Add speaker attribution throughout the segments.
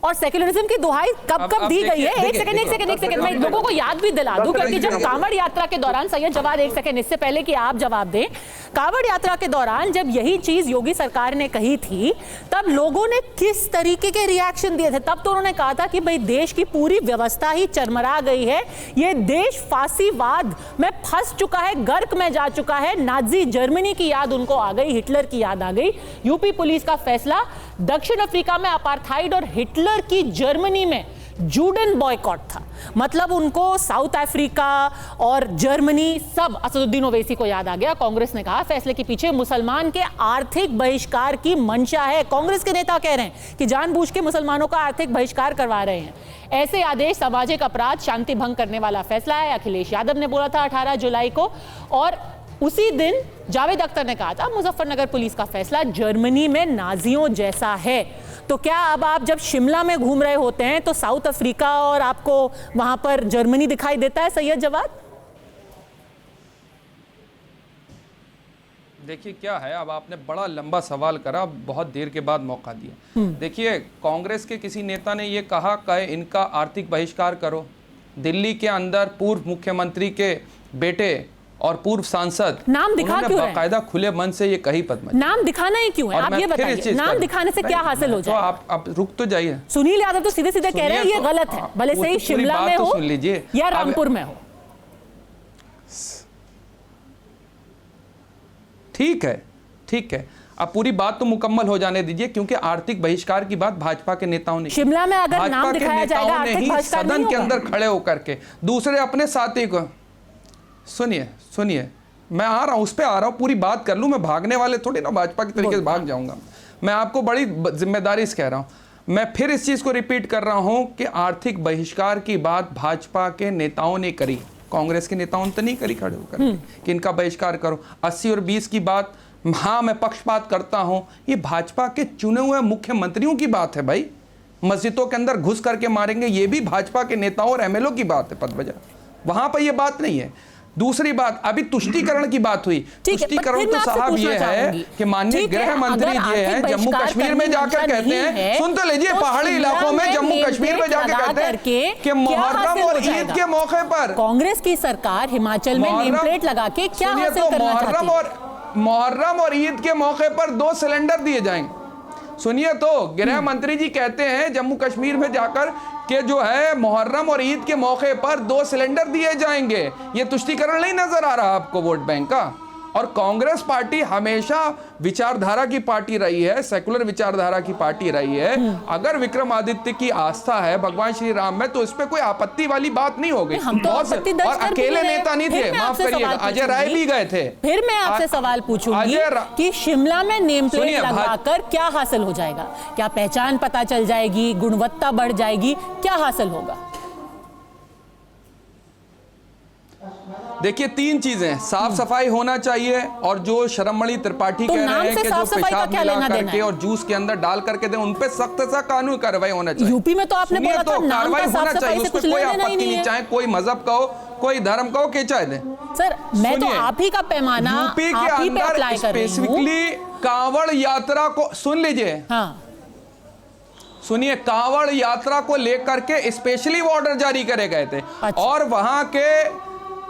Speaker 1: और सेक्युलरिज्म की दुहाई कब कब दी गई है? एक सेकंड मैं लोगों को याद भी दिला दूं, क्योंकि जब कांवड़ यात्रा के दौरान, सैयद जवाद एक सेकंड, इससे पहले कि आप जवाब दें, कांवड़ यात्रा के दौरान जब यही चीज योगी सरकार ने कही थी, तब लोगों ने किस तरीके के रिएक्शन दिए थे? तब तो उन्होंने कहा था कि भाई देश की पूरी व्यवस्था ही चरमरा गई है, ये देश फांसीवाद में फंस चुका है, गर्क में जा चुका है। नाजी जर्मनी की याद उनको आ गई, हिटलर की याद आ गई। यूपी पुलिस का फैसला, दक्षिण अफ्रीका में अपार्थाइड और हिटलर की जर्मनी में जूडन बॉयकॉट था। मतलब उनको साउथ अफ्रीका और जर्मनी सब असदुद्दीन ओवैसी को याद आ गया। कांग्रेस ने कहा फैसले के पीछे मुसलमान के आर्थिक बहिष्कार की मंशा है। कांग्रेस के नेता कह रहे हैं कि जानबूझ के मुसलमानों का आर्थिक बहिष्कार करवा रहे हैं। ऐसे आदेश सामाजिक अपराध, शांति भंग करने वाला फैसला है। अखिलेश यादव ने बोला था 18 जुलाई को, और उसी दिन जावेद अख्तर ने कहा था मुजफ्फरनगर पुलिस का फैसला जर्मनी में नाजियों जैसा है। तो क्या अब आप जब शिमला में घूम रहे होते हैं तो साउथ अफ्रीका और आपको वहां पर जर्मनी दिखाई देता है, सैयद जवाद?
Speaker 2: देखिए क्या है, अब आपने बड़ा लंबा सवाल करा, बहुत देर के बाद मौका दिया। देखिए कांग्रेस के किसी नेता ने ये कहा कि इनका आर्थिक बहिष्कार करो। दिल्ली के अंदर पूर्व मुख्यमंत्री के बेटे और पूर्व सांसद
Speaker 1: नाम दिखा क्यों
Speaker 2: बाकायदा खुले मन से ये कही पद्मा,
Speaker 1: नाम दिखाना ही क्यों है? आप ये बताइए, नाम दिखाने से क्या हासिल हो जाए?
Speaker 2: तो आप रुक तो जाइए।
Speaker 1: सुनील यादव तो सीधे सीधे कह रहे हैं ये गलत है, भले से ही शिमला में हो या रामपुर में हो।
Speaker 2: ठीक है, अब पूरी बात तो मुकम्मल हो जाने दीजिए, क्योंकि आर्थिक बहिष्कार की बात भाजपा के नेताओं ने,
Speaker 1: शिमला में अगर नाम दिखाया जाएगा आर्थिक बहिष्कार नहीं होगा।
Speaker 2: सदन के अंदर खड़े होकर के दूसरे अपने साथी को, सुनिए मैं आ रहा हूं, उस पर आ रहा हूं, पूरी बात कर लूं। मैं भागने वाले थोड़ी ना भाजपा की तरीके से भाग जाऊंगा। मैं आपको बड़ी जिम्मेदारी से कह रहा हूं। मैं फिर इस चीज को रिपीट कर रहा हूं कि आर्थिक बहिष्कार की बात भाजपा के नेताओं ने करी, कांग्रेस के नेताओं ने तो नहीं करी खड़े होकर कि इनका बहिष्कार करो। 80 और 20 की बात, हाँ मैं पक्षपात करता हूं, ये भाजपा के चुने हुए मुख्यमंत्रियों की बात है भाई। मस्जिदों के अंदर घुस करके मारेंगे, ये भी भाजपा के नेताओं और एमएलओ की बात है पदवजा, वहां पर ये बात नहीं है। दूसरी बात, अभी तुष्टीकरण की बात हुई। तुष्टीकरण तो साहब ये है कि माननीय गृह मंत्री ये है, जम्मू कश्मीर में जाकर कहते हैं, सुन तो लीजिए, पहाड़ी इलाकों में जम्मू कश्मीर में जाकर कहते हैं कि मुहर्रम और ईद के मौके पर
Speaker 1: कांग्रेस की सरकार हिमाचल में नेम प्लेट लगा के क्या हासिल करना चाहती है?
Speaker 2: मुहर्रम और ईद के मौके पर 2 सिलेंडर दिए जाएंगे। सुनिए तो, गृह मंत्री जी कहते हैं जम्मू कश्मीर में जाकर कि जो है मुहर्रम और ईद के मौके पर 2 सिलेंडर दिए जाएंगे। ये तुष्टीकरण नहीं नजर आ रहा आपको वोट बैंक का? और कांग्रेस पार्टी हमेशा विचारधारा की पार्टी रही है, सेकुलर विचारधारा की पार्टी रही है। अगर विक्रमादित्य की आस्था है भगवान श्री राम में, तो इस पे कोई आपत्ति वाली बात नहीं होगी। और अकेले नेता नहीं थे, माफ करिएगा, अजय राय भी गए थे।
Speaker 1: फिर मैं आपसे सवाल पूछूंगी कि शिमला में नेम प्लेट लगाकर क्या हासिल हो जाएगा? क्या पहचान पता चल जाएगी, गुणवत्ता बढ़ जाएगी, क्या हासिल होगा?
Speaker 2: देखिए 3 चीजें, साफ सफाई होना चाहिए, और जो शर्ममणि त्रिपाठी कह रहे हैं कि जो पेशाब मिला करके और जूस के अंदर डाल करके दे, उन पे सख्त सा कानूनी कार्रवाई होना चाहिए।
Speaker 1: यूपी में तो आपने बोला था
Speaker 2: कार्रवाई होना चाहिए, उस पर कोई आपत्ति नहीं, चाहे कोई मजहब का हो, कोई धर्म का हो, के चाहे दे।
Speaker 1: सर मैं तो आप ही का पैमाना
Speaker 2: यूपी के अंदर स्पेसिफिकली कांवड़ यात्रा को, सुन लीजिए, सुनिए, कांवड़ यात्रा को लेकर के स्पेशली ऑर्डर जारी करे गए थे। और वहां के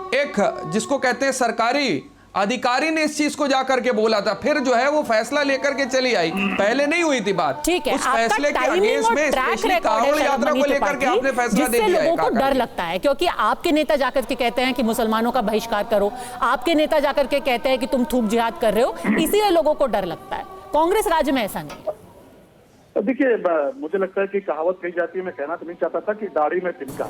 Speaker 2: एक जिसको कहते हैं सरकारी अधिकारी ने इस चीज को जाकर के बोला था, फिर जो है वो फैसला लेकर के चली आई, पहले नहीं हुई थी बात।
Speaker 1: ठीक है,
Speaker 2: उस फैसले के अगेंस्ट में स्पेशली कांवड़ यात्रा को लेकर के आपने फैसला दे दिया है।
Speaker 1: लोगों को डर लगता है क्योंकि आपके नेता जाकर के कहते हैं कि मुसलमानों का बहिष्कार करो, आपके नेता जाकर के कहते हैं कि तुम थूक जिहाद कर रहे हो, इसीलिए लोगों को डर लगता है। कांग्रेस राज्य में ऐसा नहीं है।
Speaker 3: देखिए मुझे लगता है कि कहावत कही जाती है, मैं कहना तो नहीं चाहता था कि दाढ़ी में तिनका,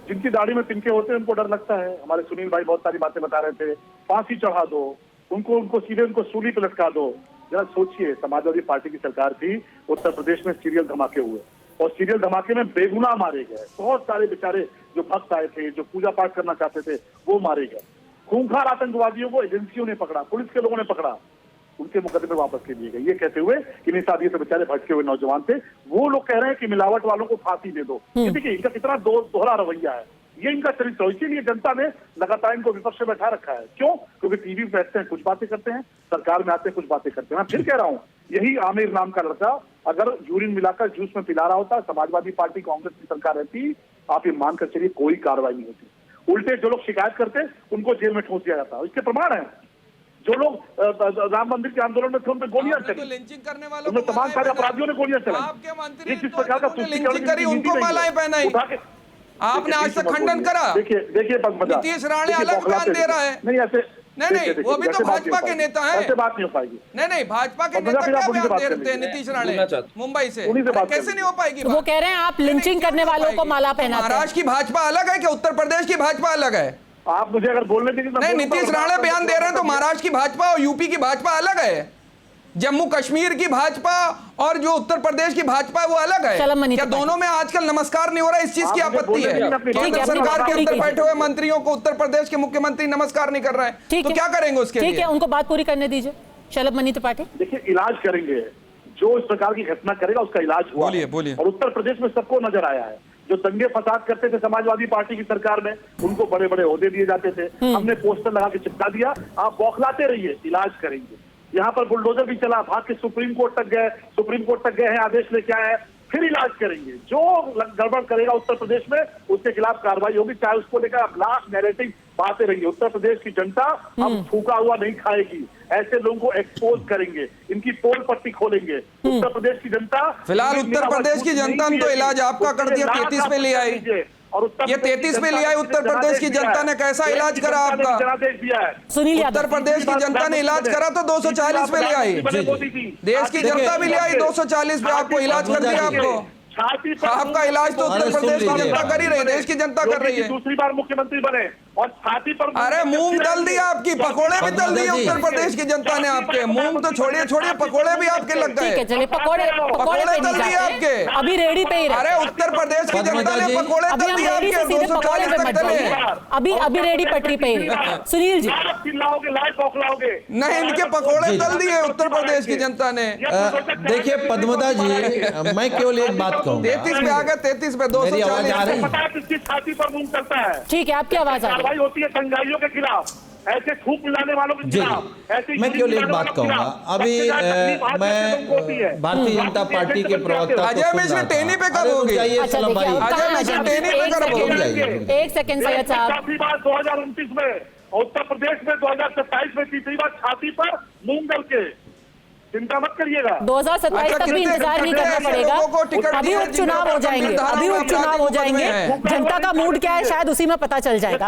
Speaker 3: जिनकी दाढ़ी में तिनके होते हैं उनको डर लगता है। हमारे सुनील भाई बहुत सारी बातें बता रहे थे, फांसी चढ़ा दो उनको सीधे उनको सूली पे लटका दो। जरा सोचिए, समाजवादी पार्टी की सरकार थी, उत्तर प्रदेश में सीरियल धमाके हुए, और सीरियल धमाके में बेगुनाह मारे गए। बहुत सारे बेचारे जो भक्त आए थे, जो पूजा पाठ करना चाहते थे, वो मारे गए। खूंखार आतंकवादियों को एजेंसियों ने पकड़ा, पुलिस के लोगों ने पकड़ा, उनके मुकदमे वापस ले लिए गए, ये कहते हुए कि नहीं साहब ये तो बेचारे भटके हुए नौजवान थे। वो लोग कह रहे हैं कि मिलावट वालों को फांसी दे दो। देखिए इनका कितना दोहरा रवैया है, ये इनका चरित्र है। इसीलिए जनता ने लगातार इनको विपक्ष में बैठा रखा है। क्यों? क्योंकि टीवी पे बैठते हैं कुछ बातें करते हैं, सरकार में आते हैं कुछ बातें करते हैं। मैं फिर कह रहा हूँ यही आमिर नाम का लड़का अगर यूरिन मिलाकर जूस में पिला रहा होता, समाजवादी पार्टी कांग्रेस की सरकार रहती, आप ये मानकर चलिए कोई कार्रवाई नहीं होती। उल्टे जो लोग शिकायत करते उनको जेल में ठोस दिया जाता। इसके प्रमाण है, जो लोग राम मंदिर के आंदोलन में थे उन पर गोलियां
Speaker 2: आपने
Speaker 3: चली,
Speaker 2: तो लिंचिंग करने वालों
Speaker 3: उनमें
Speaker 2: को
Speaker 3: तमाम सारे अपराधियों ने गोलियां चलाई।
Speaker 2: आपके मंत्री
Speaker 3: ये किस प्रकार का
Speaker 2: लिंचिंग करी, उनको मालाएं पहनाई।
Speaker 3: उठा के
Speaker 2: आपने आज तक खंडन करा।
Speaker 3: देखिए पद्मजा,
Speaker 2: नीतीश राणे अलग बयान दे रहा है।
Speaker 3: नहीं ऐसे
Speaker 2: नहीं, वो भी तो भाजपा के नेता हैं।
Speaker 3: ऐसे बात नहीं हो पाएगी।
Speaker 2: नहीं, भाजपा के नेता क्या बयान दे रहे थे नीतीश राणे मुंबई से, कैसे नहीं हो पाएगी?
Speaker 1: वो कह रहे हैं आप लिंचिंग करने वालों को माला पहनाते हैं।
Speaker 2: महाराष्ट्र की भाजपा अलग है क्या उत्तर प्रदेश की भाजपा अलग है?
Speaker 3: आप मुझे अगर बोलने देंगे तो
Speaker 2: नहीं, नीतीश राणे बयान दे रहे हैं तो महाराष्ट्र की भाजपा और यूपी की भाजपा अलग है, जम्मू कश्मीर की भाजपा और जो उत्तर प्रदेश की भाजपा है वो अलग है। क्या दोनों में आजकल नमस्कार नहीं हो रहा है? इस चीज की आपत्ति है? केंद्र सरकार के अंदर बैठे हुए मंत्रियों को उत्तर प्रदेश के मुख्यमंत्री नमस्कार नहीं कर रहे हैं, तो क्या करेंगे उसके लिए?
Speaker 1: ठीक है, उनको बात पूरी करने दीजिए। शलभ मनी त्रिपाठी,
Speaker 3: देखिए इलाज करेंगे, जो इस प्रकार की घटना करेगा उसका इलाज हुआ।
Speaker 2: बोलिए।
Speaker 3: और उत्तर प्रदेश में सबको नजर आया है, जो दंगे फसाद करते थे समाजवादी पार्टी की सरकार में, उनको बड़े बड़े ओहदे दिए जाते थे। हमने पोस्टर लगा के चिपका दिया, आप बौखलाते रहिए, इलाज करेंगे। यहाँ पर बुलडोजर भी चला, भाग के सुप्रीम कोर्ट तक गए हैं, आदेश लेके आए हैं, फिर इलाज करेंगे। जो गड़बड़ करेगा उत्तर प्रदेश में उसके खिलाफ कार्रवाई होगी, चाहे उसको लेकर आप लास्ट नैरेटिव बातें रहिए। उत्तर प्रदेश की जनता अब थूका हुआ नहीं खाएगी, ऐसे लोगों को एक्सपोज करेंगे, इनकी पोल पट्टी खोलेंगे। उत्तर प्रदेश की जनता,
Speaker 2: फिलहाल उत्तर प्रदेश की जनता ने तो इलाज आपका कर दिया, 33 पे ले आई,
Speaker 3: और
Speaker 2: ये 33 पे ले आई। उत्तर प्रदेश की जनता ने कैसा इलाज करा आपका?
Speaker 3: जनादेश दिया है।
Speaker 1: सुनील यादव,
Speaker 2: उत्तर प्रदेश की जनता ने इलाज करा तो 240 पे ले आई, देश की जनता भी ले आई 240 पे, आपको इलाज कर दिया। आपको आपका इलाज तो उत्तर प्रदेश की जनता कर ही रही है, देश की जनता कर रही है।
Speaker 3: दूसरी बार मुख्यमंत्री बने और छाती पर,
Speaker 2: अरे मूंग तल दिया, आपकी पकोड़े भी तल दिए उत्तर प्रदेश की जनता ने आपके। मूंग तो छोड़िए, पकोड़े भी आपके लग
Speaker 1: ठीक है,
Speaker 2: गए।
Speaker 1: चलिए पकोड़े पे
Speaker 2: तल दिए
Speaker 1: नहीं
Speaker 2: आपके,
Speaker 1: जाते, अभी रेडी पे ही रहे।
Speaker 2: अरे उत्तर प्रदेश की जनता ने पकोड़े
Speaker 1: अभी
Speaker 2: तल
Speaker 1: हम
Speaker 2: दिए
Speaker 1: रेडी से
Speaker 2: आपके,
Speaker 1: सीधे पकोड़े
Speaker 2: 240
Speaker 1: पे
Speaker 2: तक
Speaker 1: मत
Speaker 2: तले।
Speaker 1: जाइए, अभी रेडी पटरी पे ही रहे। सुनील जी,
Speaker 3: चिल्लाओगे, लाइव बौखलाओगे।
Speaker 2: नहीं, इनके पकोड़े तल दिए उत्तर प्रदेश की जनता ने।
Speaker 4: देखिए पद्मदा जी, मैं केवल एक बात कहूंगा,
Speaker 2: 33 पे आ गए, 33 पे
Speaker 4: मेरी आवाज आ रही
Speaker 2: 240।
Speaker 4: है?
Speaker 3: पता है किसकी छाती पर मूंग चलता है?
Speaker 1: ठीक है, आपकी आवाज आ रही है।
Speaker 3: कार्रवाई होती है संगाइयों के खिलाफ, ऐसे थूक मिलाने वालों के
Speaker 4: जी,
Speaker 3: खिलाफ, ऐसे
Speaker 4: मैं केवल एक बात कहूंगा। अभी मैं भारतीय जनता पार्टी के प्रवक्ता
Speaker 2: अजय मिश्र टेनी पे कब होगी?
Speaker 1: अच्छा देखिए, अब
Speaker 2: अजय
Speaker 1: कहाँ
Speaker 2: मिश्र
Speaker 1: जाना?
Speaker 2: टेनी पे कर बोल
Speaker 1: एक सेकंड सैयद साहब,
Speaker 3: 2029 में, उत्तर प्रदेश में 2027 में तीसरी बार छाती पर मूंग दल के, चिंता मत करिएगा।
Speaker 1: 2027 तक भी इंतजार नहीं करना पड़ेगा, अभी उपचुनाव हो जाएंगे, जनता का मूड क्या है शायद उसी में पता चल जाएगा।